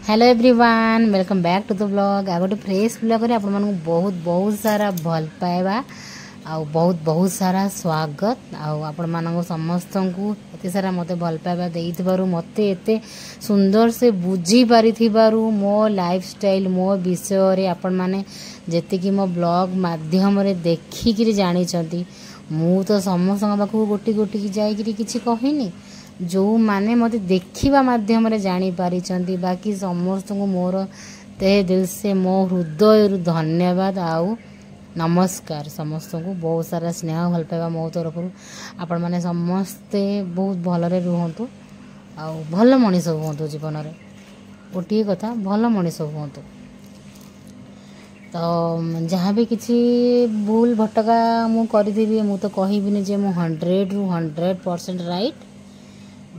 Hello everyone welcome back to the blog आ गोटे fresh blog रे आपण मानू बहुत बहुत सारा भल पाइबा आ बहुत बहुत सारा स्वागत आपण मानू समस्त को एते सारा मते भल पाइबा देइथिबारु मते एते सुंदर से बुझी पारिथिबारु मो लाइफस्टाइल मो विषय रे आपण माने जेते कि मो ब्लॉग माध्यम रे देखि कि जानि चंती मु तो समस्त पाखु गोटी गोटी की जाई कि किछि कहिनी जो माने मते देखिबा माध्यम रे जानि पारिचंती बाकी समस्त को मोर तहे दिल से मो हृदय धन्यवाद आउ नमस्कार समस्त को बहुत सारा स्नेह भल पाइबा मो तरफ आपण माने समस्ते बहुत भलरे रुहंतु आ भल मनीष हुंतु जीवन रे गोटे कथा भल मनीष हुंतु तो जहाँ भी किसी भूल भटका मु करी मु तो कहबिनी जे मु 100 रु 100% राइट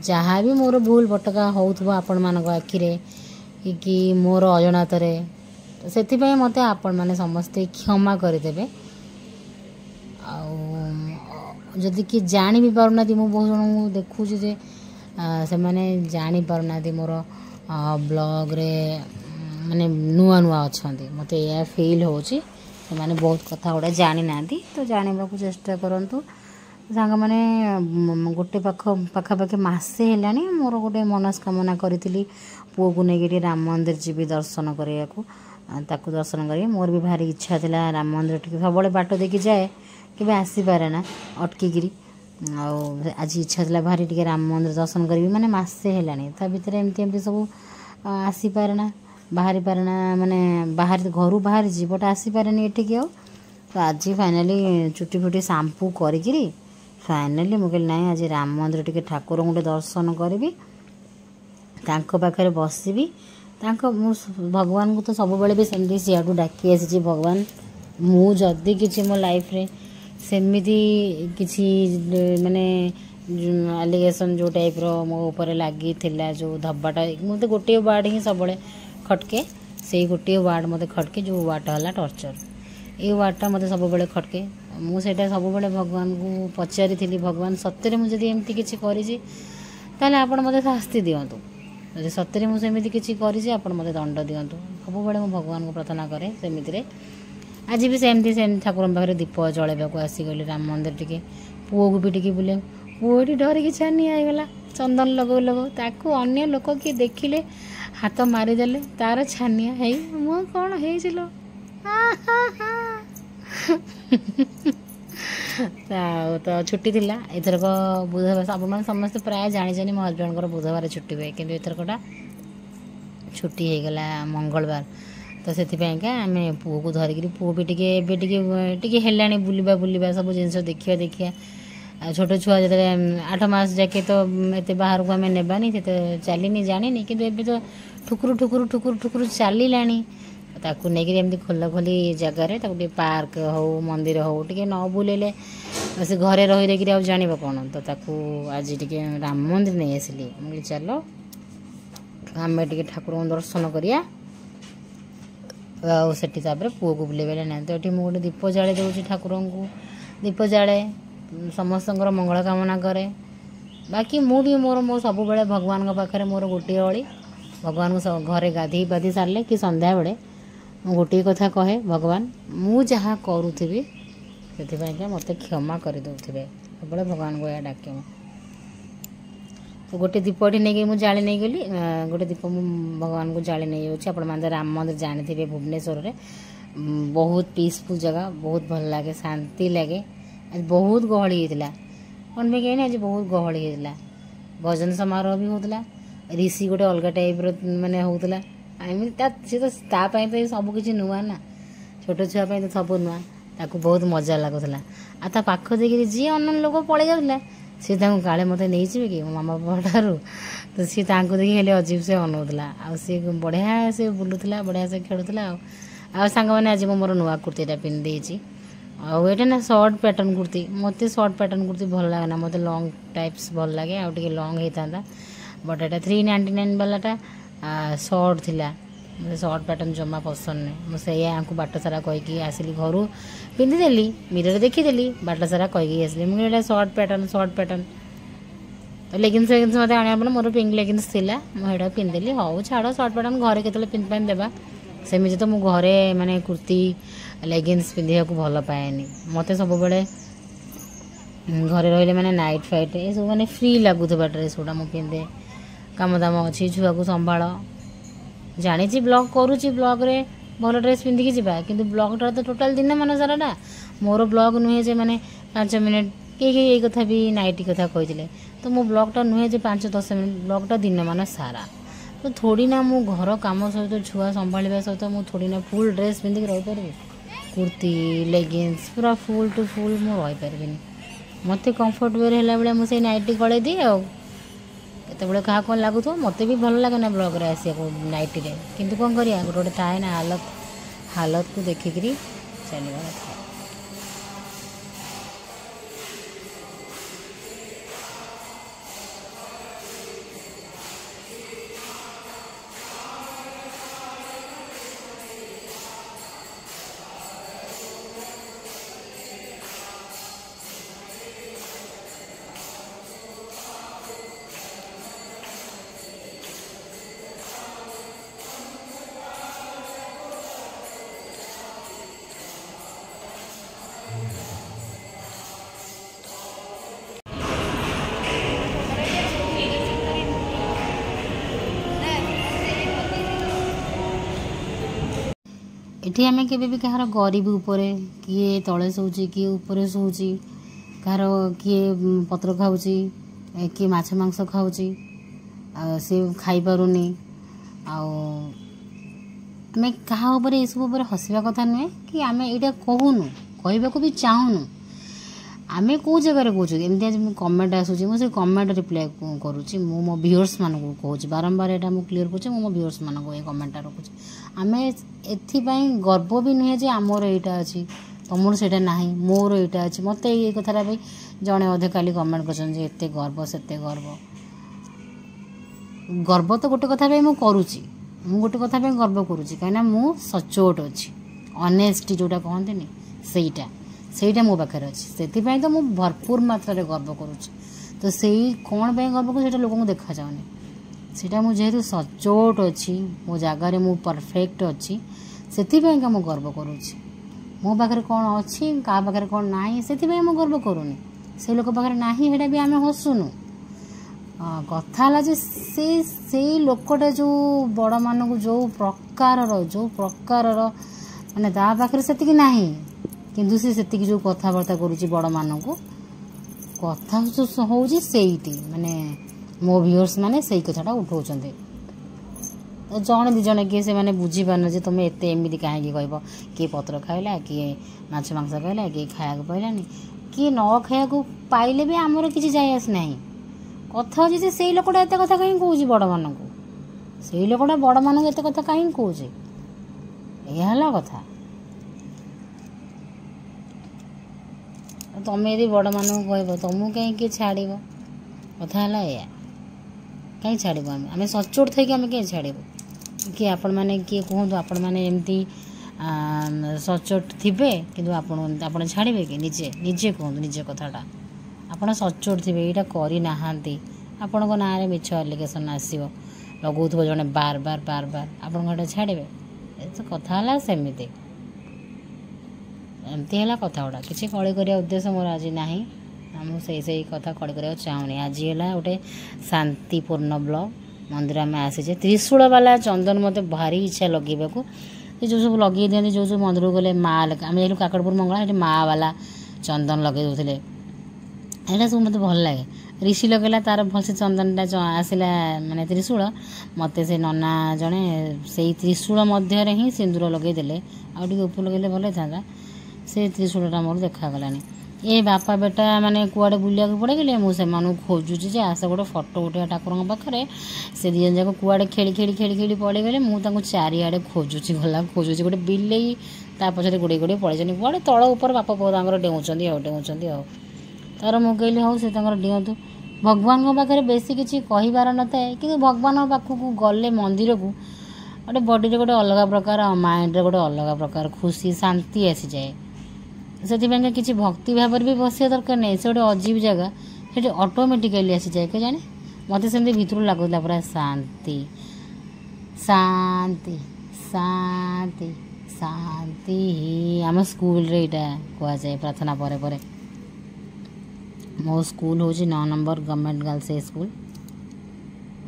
जहाँ भी मोर भूल भटका होउथबा आपण मानक आखिरे कि मोर अजनात रे से मते आपण माने समस्ते क्षमा करदेवे जदि कि जानी भी पारुना मु बहुत जन देखु जे से माने जानी पारुना मोर ब्लॉग रे माने नुआ नुआ अछंती मते या फील होची से माने बहुत कथा गुडा जानी नांती तो जानिबा को चेष्टा करंतु सांग मैंने गोटे पाखापाखि मसे है मोर गोटे मनस्कामना करी पुओ को लेकिन राम मंदिर जी दर्शन करने को दर्शन कर मोर भी भारी इच्छा थी राम मंदिर टी सब बाट देखी जाए कि आसीपारे ना अटकिकी आज इच्छा थी भारी टे राम मंदिर दर्शन करी माने मसे है भितर एमती सब आसीपारे ना बाहरी पारे ना माने बाहर घर बाहर बट आसीपारे एठिक तो आज फाइनाली चुटी फुटी साम्पू करी फाइनाली मुझे ना आज राम मंदिर टी ठाकुर गोटे दर्शन करी पाखे बसबी भगवान को तो सब बेले भी सेमती सियाडू डाकी आसी भगवान मु जदि किसी मो लाइफ रे सेमिति किसी माने एलिगेशन जो टाइप रो मो ऊपर लगी थिला जो धब्बाटा मते गोटे वार्ड ही सब खटके से गोटे वार्ड मते खटके जो वार्ड हला टॉर्चर ये वार्डटा मते सब बेले खटके मुझे सब बेले भगवान को पचारि भगवान सत्य मुझे एमती किसी करी आपण मते शास्ति दिंतु जब सत्य मुझे किसी करी आपण मते दंड दिंतु सब बेले भगवान को प्रार्थना करे सेमिति आज भी सेमती सेम ठाकुर पाखे दीप जलैवाक आसीगली राम मंदिर टी पुओ को भी टी बुले पुओ डरिकी छानी आईगला चंदन लगो लगो ताकू अन्य लोक किए देखिले हाथ मारिदेले तार छानिया है मु कौन है तो छुट्टी थी एथरक बुधवार आप समस्त प्राय जानी मो हजबैंड बुधवार छुट्टी हुए कि एथरकटा छुट्टी हो गला मंगलवार तो से आम पुओ को धरिकी पुओ भी टे है बुलवा बुलवा सब जिन देखा देखिया छोट छुआ जो 8 मास जाके तो एत बाहर को आम नेबानी चलनी जानी कि तो ठुकुर ठुकुर ठुकुर ठुकुर चलला ताकू नहीं एमती खोला खोली जगार पार्क हो मंदिर हो टे न बुलेले से घरे रही रही जान कौन तो ताकू आज टे राम मंदिर नहीं आसिली मुझे चलो आम टे ठाकुर दर्शन करिया सेठी पुओ को बुलेबे ना तो ये मुझे दीप जाले दूसरी ठाकुर को दीप जाले समस्त मंगल कामना करे बाकी मु भी मोर मो सब बेले भगवान पाखे मोर गोटे अली भगवान को घरे गाधी बाधी सारे कि संध्या बेले मु गोटे कथा कहे भगवान मु जहाँ करूथी से मत क्षमा कर दे सब भगवान को यह डाके तो गोटे दीपटी नहीं मुझे जाली नहीं गली गोटे दीप भगवान को जाली नहीं जाऊँगी आपण मैंने राम मंदिर जानी थे भुवनेश्वर में बहुत पीसफुल जगह बहुत भल लगे शांति लगे आज बहुत गहली होता कौन भी कहीं आज बहुत गहली होता भजन समारोह भी होता ऋषि गोटे अलग टाइप मानने होता सी तो तो सब किसी नुआ ना छोट छुआपाई तो सब नुआ ताकू बहुत मजा लगुला आ पाख देखिए जी अन्न लोक पलि जाता सी काले मत नहीं जी कि मो मामा बाबा ठार तो सी देखिए हेल्ले अजीब से अनाऊला आ सी बढ़िया से बुलूला बढ़िया से खेलुला सांग मैंने आज मोर नुआ कुर्तीटा पिंधि आईटा ना सर्ट पैटर्न कुर्ती मत सर्ट पैटर्न कुर्ती भल लगे ना मत लंग टाइप्स भल लगे आगे लंग होता बट एटा 399 वालाटा सर्ट थिला मुझे सर्ट पैटर्न जमा पसंद नहीं मुझे बाट सारा कहीकि आसिली घर पिंधिदेली मिरर देखीदेली बाट सारा कहीकि आसली मुझे सर्ट पैटर्न तो लेगिंस वेगिंस मत आने मोर पिंक लेगिंस थिला मुझे पिंधिदेली हौ छाड़ सर्ट पैंट घरे के पिंधि देवा सेमती तो मुझे घरे माने कुर्ती लेगिंस पिंधा को भल पाएनि मत सब बड़े घरे रही मैंने नाइट फाइट ये सब मैंने फ्री लगुवा ड्रेस गुड़ा मुझे पिंधे कम दाम अच्छी छुआ को संभाल जानी ब्लॉग करुच्ची ब्लॉग रे भल ड्रेस पिंधिकी जावा कि ब्लॉगटा तो टोटाल दिन मान साराटा मोर ब्लॉग नुहे जे मैंने 5 मिनट ये कथा भी नाइटी कथा कही तो मो ब्लॉगटा नुहे जे 5-10 मिनट ब्लॉगटा दिन मान सारा तो थोड़ी ना मु घर कम सहित छुआ संभाल सहित मुझे थोड़ी ना फुल ड्रेस पिंधिक रही पारि कुर्ती लेगिंस पूरा फुल टू फुल मुझे रही पारि मत कंफर्टेबल है बेले मुझे नाइटी गले दिए आते क्या कौन लगुथ मत भी भल लगे ना ब्लॉग रे आसिया नाइटी रे किंतु कौन करिया गोटे गोटे थाए ना हालत को देखिकी चलवा था। एठी आमे केबे भी कहार गरीब उपरे किए तले शोची किए उपरे शोची कहार किए पत्र खाऊची किए माछ मांस खाऊची से खाई पारुनी आमे कहा ऊपर ये सब ऊपर हसवा कथा नुहे कि आमे एटा कहूनु कहबा को भी चाहूनु आमे को जगह कहूँ एमती आज कमेंट आसूँ मुझे कमेंट रिप्लाई करुँची मो व्यूअर्स मान कहूँ बारंबार यहाँ मुझे क्लीयर करुँच मो व्यूअर्स मान ये कमेंट रखुच्छी आम एपाई गर्व भी नुहे आमर यहाँ अच्छी तुम से ना मोर यहाँ अच्छी मत ये कथा जड़े अधे काली कमेंट कर गर्व से गर्व गर्व तो गोटे कथा मुझे करुच्ची गोटे कथा गर्व करुच्ची कहीं मुझ सचोट अच्छी ऑनेस्टी जोटा कहते सेटा मो पाखे अच्छी से तो मुझे भरपूर मात्रा गर्व करुच्ची तो से कौन गर्व कर लोक देखा जाऊनी सेटा मुझे जेहेतु सचोट अच्छी मो जगार मु परफेक्ट अच्छी से मुझे गर्व करुच्ची मो पाखे कौन अच्छी क्या पाखे कौन ना से मुझे गर्व करूनी से लोक पाखे ना हेटा भी आम हसुनु कथा से लोकटा जो बड़ मान जो प्रकार माने ता पाखे से ना किंतु से जो कथबार्ता करुच्ची बड़ मान कथा हूँ से माने मो व्यूअर्स माने से कथाटा उठाऊँ जड़े दिजण किए से मैंने बुझीपार जे तुम एत एमती कहीं कह किए पत्र खाइला किए माछ मांस खाइला किए खाया पाइलानी किए न खाया पाइले भी आमर किसी जाए आस ना कथा हूँ से लोकटा एत कथा कहीं कौच बड़ मान से लोकटा बड़ मान एत कथा कहीं कौच यह कथा तुम्हें यदि बड़ मान कह तुमको कहीं छाड़ कथा है कहीं छाड़ आम सचोट थी आम कहीं छाड़ कि आपण मैंने किए कहतु आपण मैंने एमती सचोट थे कि आप छाड़े कि निजे निजे कहतु निजे कथाटा आप सचोट थे यहाँ करना आपण ना मिछ एलिगेसन आसो लगौथ जड़े बार बार बार बार आप छाड़े तो कथा सेमती एमती है कथा गुड़ा किसी कली कर उद्देश्य मोर आज ना मुझे कथा कली कर चाहूनी आज है गोटे शांतिपूर्ण ब्लॉग मंदिर आम आसीचे त्रिशूल वाला चंदन मत भारी इच्छा लगे जो सब लगे दिखती जो जो मंदिर को गले माँ आम जाइलु काकड़पुर मंगला ये माँ वाला चंदन लगे दूसरे यहाँ सब मत भल लगे ऋषि लगेला तार भलसे चंदनटा आसला माने त्रिशूल मत से नना जड़े से त्रिशूल मध्य ही सिंदूर लगेदे आगे उप लगे भल था से त्रिशूलटा मोर देखागलानी ये बापा बेटा माने कुआड़े बुलिया पड़े गले मुझे खोजुची जे आस गोटे फटो उठे ठाकुर पाखे से दिजन जाक कुआड़े खेली खेली खेली खेली पड़े गले मुझे चारिआडे खोजुची गला खोजुची गोटे बिलेई ता पछे गोड़े गोड़े पड़े कुआड़े तल ऊपर बापा पुआ डेउंच तार मु कहली हाँ से डिंतु भगवान पाखे बेसी किसी कहीबार न थाए कि भगवान पाखक गले मंदिर को गोटे बडी गोटे अलग प्रकार माइंड गोटे अलग प्रकार खुशी शांति आसी जाए से किसी भक्ति भाव भी बसिया दरकार नहीं से गोटे अजीब जगह ସେଠି ଅଟୋମେଟିକାଲି ଆସିଯାଏ କେଜାଣି ମୋତେ ସେମିତି ଭିତରୁ ଲାଗୁଥିଲା ପୁରା ଶାନ୍ତି ଶାନ୍ତି ଶାନ୍ତି ଶାନ୍ତି ଆମ ସ୍କୁଲରେ ଏଇଟା କୁହାଯାଏ ପ୍ରାର୍ଥନା ପରେ ପରେ। ମୋ ସ୍କୁଲ ହେଉଛି 9 number government girls high school.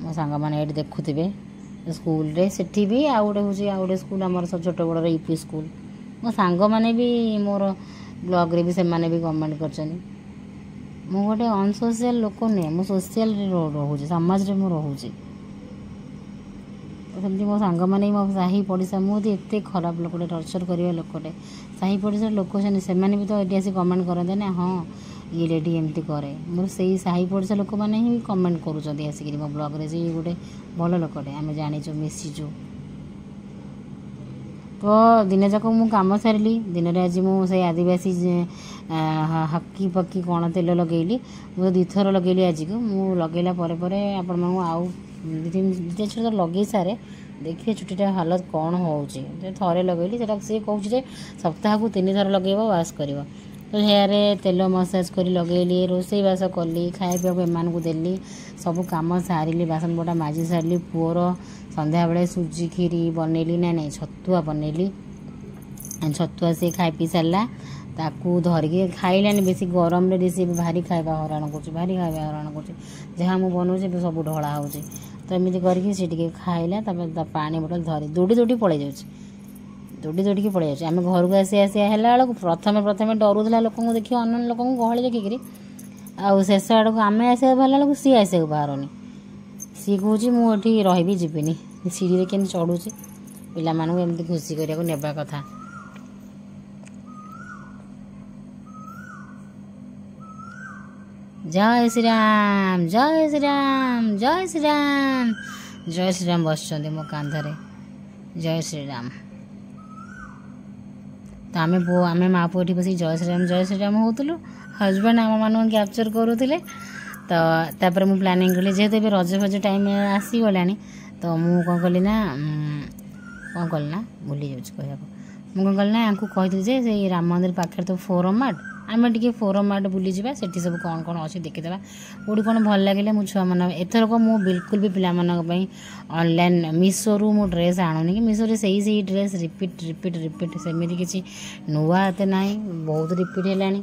ମୋ ସାଙ୍ଗମାନେ ଏଇଠି ଦେଖୁଥିବେ ସ୍କୁଲରେ ସେଠି ବି ଆଉ ଗୋଟେ ସ୍କୁଲ ଆମର ଛୋଟ ବଡ଼ର ୟୁପି ସ୍କୁଲ। ମୋ ସାଙ୍ଗମାନେ ବି ମୋର ବ୍ଲଗ୍ରେ ବି ସେମାନେ ବି କମେଣ୍ଟ କରିଛନ୍ତି। ମୁଁ ଗୋଟେ ଅନସୋସିଆଲ ଲୋକ ନୁହେଁ, ମୁଁ ସୋସିଆଲରେ ରହୁଛି, ସମାଜରେ ମୁଁ ରହୁଛି। ସେମିତି ମୋ ସାଙ୍ଗମାନେ ମୋ ସାହି ପଡ଼ିଶା, ମୁଁ ଯଦି ଏତେ ଖରାପ ଲୋକଟେ ଟର୍ଚର କରିବା ଲୋକଟେ, ସାହି ପଡ଼ିଶାର ଲୋକ ଅଛନ୍ତି ସେମାନେ ବି ତ ଏଠି ଆସି କମେଣ୍ଟ କରନ୍ତେ ନା ହଁ ଇଏ ଲେଡ଼ି ଏମିତି କରେ। ମୋର ସେଇ ସାହି ପଡ଼ିଶା ଲୋକମାନେ ହିଁ କମେଣ୍ଟ କରୁଛନ୍ତି ଆସିକିରି ମୋ ବ୍ଲଗ୍ରେ ଯେ ଇଏ ଗୋଟେ ଭଲ ଲୋକଟେ, ଆମେ ଜାଣିଛୁ ମିଶିଛୁ। ତ ଦିନ ଯାକ ମୁଁ କାମ ସାରିଲି। ଦିନରେ ଆଜି ମୁଁ ସେଇ ଆଦିବାସୀ ହକି ପକି କ'ଣ ତେଲ ଲଗେଇଲି, ମୁଁ 2 ଥର ଲଗେଇଲି ଆଜିକୁ। ମୁଁ ଲଗେଇଲା ପରେ ପରେ ଆପଣମାନଙ୍କୁ ଆଉ 2-3 ଥର ଲଗେଇ ସାରେ ଦେଖିବେ ଚୁଟିଟା ହାଲତ କ'ଣ ହେଉଛି। ଥରେ ଲଗେଇଲି ସେଟା ସିଏ କହୁଛି ଯେ ସପ୍ତାହକୁ 3 ଥର ଲଗେଇବ ୱାଶ୍ କରିବ। ତ ହେୟାରେ ତେଲ ମସାଜ କରି ଲଗେଇଲି, ରୋଷେଇବାସ କଲି, ଖାଇବା ପିଇବାକୁ ଏମାନଙ୍କୁ ଦେଲି, ସବୁ କାମ ସାରିଲି, ବାସନ ବଟା ମାଜି ସାରିଲି। ପୁଅର ସନ୍ଧ୍ୟାବେଳେ ସୁଜି କ୍ଷୀରି ବନେଇଲି, ନାଇଁ ଛତୁଆ ବନେଇଲି। ଛତୁଆ ସିଏ ଖାଇ ପିଇ ସାରିଲା, ତାକୁ ଧରିକି ଖାଇଲାନି। ବେଶୀ ଗରମରେ ବି ସିଏ ଭାରି ଖାଇବା ହଇରାଣ କରୁଛି, ଯାହା ମୁଁ ବନଉଛି ଏବେ ସବୁ ଢଳା ହେଉଛି। ତ ଏମିତି କରିକି ସେ ଟିକେ ଖାଇଲା, ତାପରେ ତା ପାଣି ବୋଟଲ ଧରି ଦୌଡ଼ିକି ପଳେଇ ଯାଉଛି। ଆମେ ଘରକୁ ଆସିବା ହେଲା ବେଳକୁ ପ୍ରଥମେ ଡରୁଥିଲା ଲୋକଙ୍କୁ ଦେଖିବ, ଅନ୍ୟ ଲୋକଙ୍କୁ ଗହଳି ଦେଖିକିରି। ଆଉ ଶେଷ ଆଡ଼କୁ ଆମେ ଆସିବାକୁ ବାହାରିଲା ବେଳକୁ ସିଏ ଆସିବାକୁ ବାହାରୁନି। ସିଏ କହୁଛି ମୁଁ ଏଠି ରହିବି, ଯିବିନି। ସିଡ଼ିରେ କେମିତି ଚଢ଼ୁଛି। ପିଲାମାନଙ୍କୁ ଏମିତି ଖୁସି କରିବାକୁ ନେବା କଥା। ଜୟ ଶ୍ରୀରାମ ଜୟ ଶ୍ରୀରାମ ଜୟ ଶ୍ରୀରାମ ଜୟ ଶ୍ରୀରାମ ବସିଛନ୍ତି ମୋ କାନ୍ଧରେ। ଜୟ ଶ୍ରୀରାମ। ତ ଆମେ ମା ପୁଅ ଏଠି ବସିକି ଜୟ ଶ୍ରୀରାମ ହେଉଥିଲୁ। ହଜବେଣ୍ଡ ଆମମାନଙ୍କୁ କ୍ୟାପଚର କରୁଥିଲେ। ତ ତାପରେ ମୁଁ ପ୍ଲାନିଂ କଲି, ଯେହେତୁ ଏବେ ରଜ ଟାଇମ୍ ଆସିଗଲାଣି, ତ ମୁଁ କ'ଣ କଲି ନା ଭୁଲି ଯାଉଛି କହିବାକୁ। ମୁଁ କ'ଣ କଲି ନା ୟାଙ୍କୁ କହିଥିଲି ଯେ ସେଇ ରାମ ମନ୍ଦିର ପାଖରେ ତ ଫୋରମ୍ ମାର୍ଟ, ଆମେ ଟିକେ ଫୋରମ୍ ମାର୍ଟ ବୁଲିଯିବା, ସେଠି ସବୁ କ'ଣ ଅଛି ଦେଖିଦେବା, କେଉଁଠି କ'ଣ ଭଲ ଲାଗିଲେ ମୁଁ ଛୁଆମାନଙ୍କ ଏଥରକ ମୁଁ ବିଲକୁଲ ବି ପିଲାମାନଙ୍କ ପାଇଁ ଅନଲାଇନ୍ ମିଶୋରୁ ମୁଁ ଡ୍ରେସ୍ ଆଣୁନି କି ମିଶୋରେ ସେଇ ଡ୍ରେସ୍ ରିପିଟ୍ ସେମିତି କିଛି ନୂଆ ଏତେ ନାହିଁ, ବହୁତ ରିପିଟ୍ ହେଲାଣି।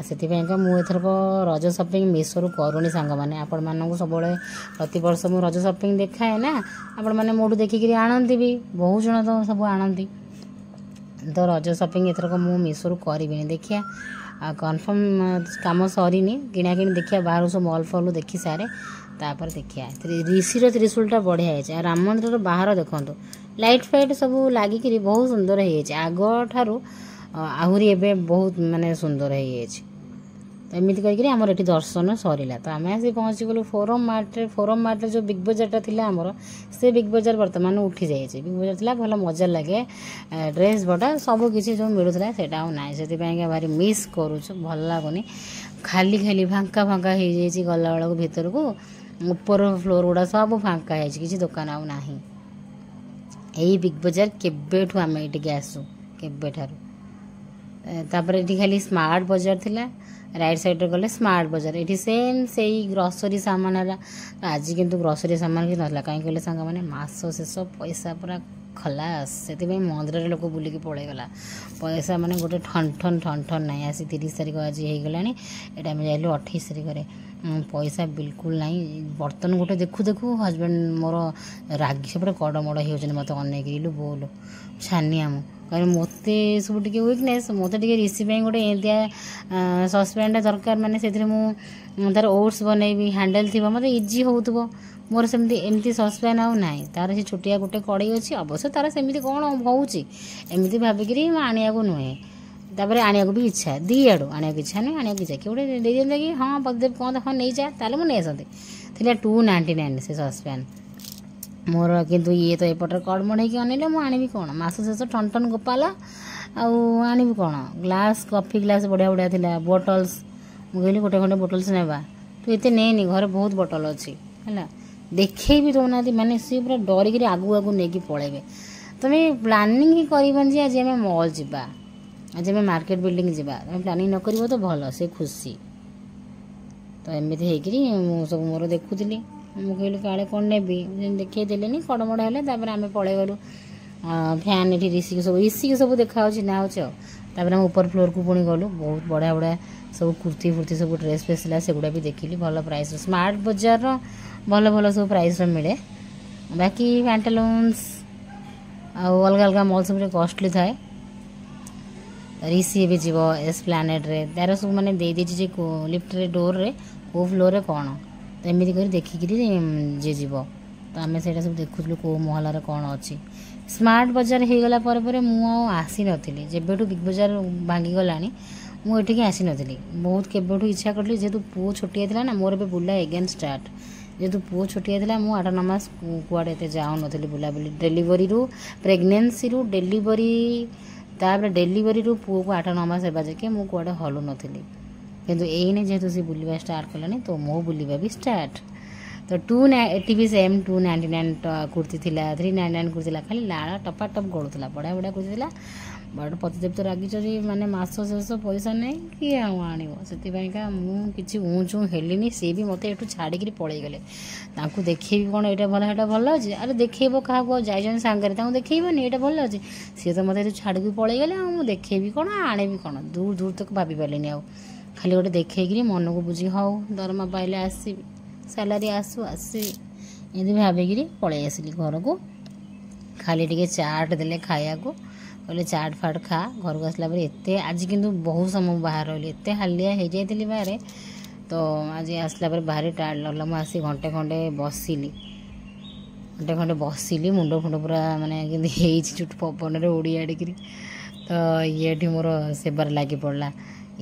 ସେଥିପାଇଁକା ମୁଁ ଏଥରକ ରଜ ସପିଂ ମିଶୋରୁ କରୁନି। ସାଙ୍ଗମାନେ ଆପଣମାନଙ୍କୁ ସବୁବେଳେ ପ୍ରତିବର୍ଷ ମୁଁ ରଜ ସପିଂ ଦେଖାଏ ନା, ଆପଣମାନେ ମୋଠୁ ଦେଖିକିରି ଆଣନ୍ତି ବି, ବହୁତ ଜଣ ତ ସବୁ ଆଣନ୍ତି। ତ ରଜ ସପିଂ ଏଥରକ ମୁଁ ମିଶୋରୁ କରିବିନି। ଦେଖିବା କନଫର୍ମ କାମ ସରିନି, କିଣାକିଣି ଦେଖିବା, ବାହାରୁ ସବୁ ମଲ୍ ଦେଖି ସାରେ, ତାପରେ ଦେଖିବା। ରିଷିର ତ୍ରିଶୂଳଟା ବଢ଼ିଆ ହେଇଛି। ଆଉ ରାମ ମନ୍ଦିରର ବାହାର ଦେଖନ୍ତୁ, ଲାଇଟ୍ ଫାଇଟ୍ ସବୁ ଲାଗିକିରି ବହୁତ ସୁନ୍ଦର ହେଇଯାଇଛି। ଆଗଠାରୁ ଆହୁରି ଏବେ ବହୁତ ସୁନ୍ଦର ହେଇଯାଇଛି। ତ ଏମିତି କରିକିରି ଆମର ଏଠି ଦର୍ଶନ ସରିଲା। ତ ଆମେ ଆସି ପହଞ୍ଚିଗଲୁ ଫୋରମ୍ ମାର୍ଟରେ ଯେଉଁ ବିଗ୍ ବଜାରଟା ଥିଲା ଆମର, ସେ ବିଗ୍ ବଜାର ବର୍ତ୍ତମାନ ଉଠିଯାଇଛି। ବିଗ୍ ବଜାର ଥିଲା, ଭଲ ମଜା ଲାଗେ, ଡ୍ରେସ୍ ବଟା ସବୁ କିଛି ଯେଉଁ ମିଳୁଥିଲା ସେଇଟା ଆଉ ନାହିଁ। ସେଥିପାଇଁକା ଭାରି ମିସ୍ କରୁଛୁ, ଭଲ ଲାଗୁନି। ଖାଲି ଫାଙ୍କା ହେଇଯାଇଛି। ଗଲାବେଳକୁ ଭିତରକୁ ଉପର ଫ୍ଲୋର୍ ଗୁଡ଼ା ସବୁ ଫାଙ୍କା ହେଇଛି, କିଛି ଦୋକାନ ଆଉ ନାହିଁ। ଏଇ ବିଗ୍ ବଜାର କେବେଠୁ ଆମେ ଏଠିକି ଆସୁ, କେବେଠାରୁ। ତାପରେ ଏଠି ଖାଲି ସ୍ମାର୍ଟ ବଜାର ଥିଲା, ରାଇଟ୍ ସାଇଡ଼୍ରେ ଗଲେ ସ୍ମାର୍ଟ ବଜାର, ଏଠି ସେଇ ଗ୍ରସରୀ ସାମାନ ହେଲା। ଆଜି କିନ୍ତୁ ଗ୍ରସରୀ ସାମାନ କିଛି ନଥିଲା। କାହିଁକି କହିଲେ ସାଙ୍ଗମାନେ, ମାସ ଶେଷ, ପଇସା ପୁରା ଖଲାସ। ସେଥିପାଇଁ ମନ୍ଦିରରେ ଲୋକ ବୁଲିକି ପଳେଇଗଲା। ପଇସା ଗୋଟେ ଠନ୍ ନାହିଁ। ଆସି 30 ତାରିଖ ଆଜି ହେଇଗଲାଣି, ଏଇଟା ଆମେ ଯାଇଲୁ 28 ତାରିଖରେ। ପଇସା ବିଲକୁଲ ନାହିଁ। ବର୍ତ୍ତମାନ ଗୋଟେ ଦେଖୁ ହଜବେଣ୍ଡ ମୋର ରାଗି ସେପଟେ କଡ଼ମଡ଼ ହେଇଯାଉଛନ୍ତି ମୋତେ ଅନେଇକି, ଇଲୁ ବୋଲ ଛାନିଆ ମୁଁ। କାରଣ ମୋତେ ସବୁ ଟିକେ ୱିକନେସ୍, ମୋତେ ଟିକେ ରିସି ପାଇଁ ଗୋଟେ ଏମିତିଆ ସସ୍ପ୍ୟାନ୍ଟା ଦରକାର, ସେଥିରେ ମୁଁ ତାର ଓଟ୍ସ ବନେଇବି, ହ୍ୟାଣ୍ଡେଲ୍ ଥିବ, ମୋତେ ଇଜି ହେଉଥିବ। ମୋର ଏମିତି ସସ୍ପ୍ୟାନ୍ ଆଉ ନାହିଁ। ତାର ସେ ଛୋଟିଆ ଗୋଟେ କଡ଼େଇ ଅଛି, ଅବଶ୍ୟ ତାର ସେମିତି କ'ଣ ହେଉଛି ଏମିତି ଭାବିକିରି ମୁଁ ଆଣିବାକୁ ନୁହେଁ। ତାପରେ ଆଣିବାକୁ ବି ଇଚ୍ଛା, ଆଣିବାକୁ ଇଚ୍ଛା ନୁହେଁ, ଆଣିବାକୁ ଇଚ୍ଛା। କିଏ ଗୋଟେ ଦେଇଦିଅନ୍ତା କି ହଁ ପଦଦେବ କ'ଣ ହଁ ନେଇଯା, ତାହେଲେ ମୁଁ ନେଇ ଆସନ୍ତି। ଥିଲା 299 ସେ ସସ୍ପ୍ୟାନ୍ ମୋର। କିନ୍ତୁ ଇଏ ତ ଏପଟରେ କଡ଼ମଡ଼ ହେଇକି ଅନେଇଲେ, ମୁଁ ଆଣିବି କ'ଣ? ମାସ ଶେଷ ଟନ୍ ଗୋପାଲ, ଆଉ ଆଣିବି କ'ଣ? ଗ୍ଲାସ୍, କଫି ଗ୍ଲାସ୍ ବଢ଼ିଆ ଥିଲା, ବୋଟଲ୍ସ। ମୁଁ କହିଲି ଗୋଟେ ଖଣ୍ଡେ ବୋଟଲ୍ସ ନେବା। ତୁ ଏତେ ନେନି, ଘରେ ବହୁତ ବୋଟଲ୍ ଅଛି ହେଲା। ଦେଖେଇ ବି ଦେଉନାହାନ୍ତି, ସିଏ ପୁରା ଡରିକିରି ଆଗକୁ ନେଇକି ପଳେଇବେ। ତୁମେ ପ୍ଲାନିଂ ହିଁ କରିବନି ଯେ ଆଜି ଆମେ ମଲ୍ ଯିବା, ଆଜି ଆମେ ମାର୍କେଟ ବିଲ୍ଡିଂ ଯିବା। ତୁମେ ପ୍ଲାନିଂ ନ କରିବ ତ ଭଲ, ସେ ଖୁସି। तो एमती होकर सब मोर देखुली ମୁଁ କହିଲି କାଳେ କ'ଣ ନେବି ଦେଖାଇ ଦେଲେନି କଡ଼ମଡ଼ ହେଲେ ତାପରେ ଆମେ ପଳେଇ ଗଲୁ ଫ୍ୟାନ୍ ଏଠି ଇସିକି ସବୁ ଦେଖାହେଉଛି ନା ହେଉଛି ଆଉ ତାପରେ ଆମେ ଉପର ଫ୍ଲୋରକୁ ପୁଣି ଗଲୁ ବହୁତ ବଢ଼ିଆ ବଢ଼ିଆ ସବୁ କୁର୍ତ୍ତି ଫୁର୍ତ୍ତି ସବୁ ଡ୍ରେସ୍ ଫ୍ରେସ୍ ଥିଲା ସେଗୁଡ଼ା ବି ଦେଖିଲି ଭଲ ପ୍ରାଇସ୍ର ସ୍ମାର୍ଟ ବଜାରର ଭଲ ଭଲ ସବୁ ପ୍ରାଇସ୍ର ମିଳେ ବାକି ପ୍ୟାଣ୍ଟାଲୁନ୍ସ ଆଉ ଅଲଗା ଅଲଗା ମଲ୍ ସବୁ କଷ୍ଟଲି ଥାଏ ରିସି ଏବେ ଯିବ ଏସ୍ପ୍ଲାନେଡ଼୍ରେ ତାର ସବୁ ମାନେ ଦେଇଦେଇଛି ଯେ ଲିଫ୍ଟରେ ଡୋର୍ରେ କେଉଁ ଫ୍ଲୋରରେ କ'ଣ ତ ଏମିତି କରି ଦେଖିକିରି ଯିଏ ଯିବ ତ ଆମେ ସେଇଟା ସବୁ ଦେଖୁଥିଲୁ କେଉଁ ମହଲାରେ କ'ଣ ଅଛି ସ୍ମାର୍ଟ ବଜାର ହେଇଗଲା ପରେ ପରେ ମୁଁ ଆଉ ଆସିନଥିଲି ଯେବେଠୁ ବିଗ୍ ବଜାର ଭାଙ୍ଗିଗଲାଣି ମୁଁ ଏଠିକି ଆସିନଥିଲି ବହୁତ କେବେଠୁ ଇଚ୍ଛା କରିଥିଲି ଯେହେତୁ ପୁଅ ଛୋଟିଆ ଥିଲା ନା ମୋର ଏବେ ବୁଲା ଏଗେନ୍ ଷ୍ଟାର୍ଟ ଯେହେତୁ ପୁଅ ଛୋଟିଆ ଥିଲା ମୁଁ 8-9 ମାସ କୁଆଡ଼େ ଏତେ ଯାଉନଥିଲି ବୁଲାବୁଲି ଡେଲିଭରିରୁ ପ୍ରେଗନେନ୍ସିରୁ ଡେଲିଭରି ତାପରେ ଡେଲିଭରିରୁ ପୁଅକୁ 8-9 ମାସ ହେବା ଯାକେ ମୁଁ କୁଆଡ଼େ ହଲୁନଥିଲି କିନ୍ତୁ ଏଇନେ ଯେହେତୁ ସେ ବୁଲିବା ଷ୍ଟାର୍ଟ କଲାଣି ତ ମୋ ବୁଲିବା ବି ଷ୍ଟାର୍ଟ ତ ଏଠି ବି ସେମ୍ 299 କୁର୍ତ୍ତି ଥିଲା 399 କୁର୍ତ୍ତି ଥିଲା ଖାଲି ଲାଳ ଟପା ଟପ୍ ଗଳୁଥିଲା ବଢ଼ିଆ ବଢ଼ିଆ କୁର୍ତ୍ତି ଥିଲା ବଟ୍ ପତିଦେବ ତ ରାଗିଛନ୍ତି ମାନେ ମାସ ଶେଷ ପଇସା ନାହିଁ କିଏ ଆଉ ଆଣିବ ସେଥିପାଇଁକା ମୁଁ କିଛି ଉଁଚୁ ହେଲିନି ସିଏ ବି ମୋତେ ଏଠୁ ଛାଡ଼ିକିରି ପଳେଇଗଲେ ତାଙ୍କୁ ଦେଖେଇବି କ'ଣ ଏଇଟା ଭଲ ସେଇଟା ଭଲ ଅଛି ଆରେ ଦେଖେଇବ କାହାକୁ ଆଉ ଯାଇଛନ୍ତି ସାଙ୍ଗରେ ତାଙ୍କୁ ଦେଖେଇବନି ଏଇଟା ଭଲ ଅଛି ସିଏ ତ ମୋତେ ଏଠୁ ଛାଡ଼ିକି ପଳେଇଗଲେ ଆଉ ମୁଁ ଦେଖେଇବି କ'ଣ ଆଣିବି କ'ଣ ଦୂର ଦୂର ତକ ଭାବି ପାରିଲିନି ଆଉ ଖାଲି ଗୋଟେ ଦେଖେଇକିରି ମନକୁ ବୁଝିକି ହଉ ଦରମା ପାଇଲେ ଆସିବି ସାଲାରୀ ଆସିବି ଏମିତି ଭାବିକିରି ପଳେଇ ଆସିଲି ଘରକୁ ଖାଲି ଟିକେ ଚାଟ୍ ଦେଲେ ଖାଇବାକୁ କହିଲେ ଚାଟ୍ ଫାଟ୍ ଖା ଘରକୁ ଆସିଲା ପରେ ଏତେ ଆଜି କିନ୍ତୁ ବହୁତ ସମୟ ବାହାରେ ରହିଲି ଏତେ ହାଲିଆ ହେଇଯାଇଥିଲି ବାହାରେ ତ ଆଜି ଆସିଲା ପରେ ଭାରି ଟାୟାର୍ଡ ଲାଗିଲା ମୁଁ ଆସି ଘଣ୍ଟେ ଖଣ୍ଡେ ବସିଲି ମୁଣ୍ଡ ଫୁଣ୍ଡ ପୁରା ମାନେ କେମିତି ହେଇଛି ଚୁଟ ପବନରେ ଉଡ଼ି ଆଡ଼ିକିରି ତ ଏଠି ମୋର ସେବାରେ ଲାଗି ପଡ଼ିଲା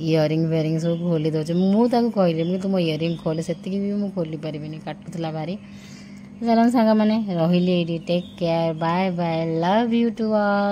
ଇୟରିଂ ଫିୟରିଂ ସବୁ ଖୋଲି ଦେଉଛି ମୁଁ ତାକୁ କହିଲି ମୁଁ ତୁମ ଇୟରିଂ ଖୋଲେ ସେତିକି ବି ମୁଁ ଖୋଲି ପାରିବିନି କାଟୁଥିଲା ଭାରି ଚାଲ ସାଙ୍ଗମାନେ ରହିଲି ଏଇଠି take care bye bye love you to all.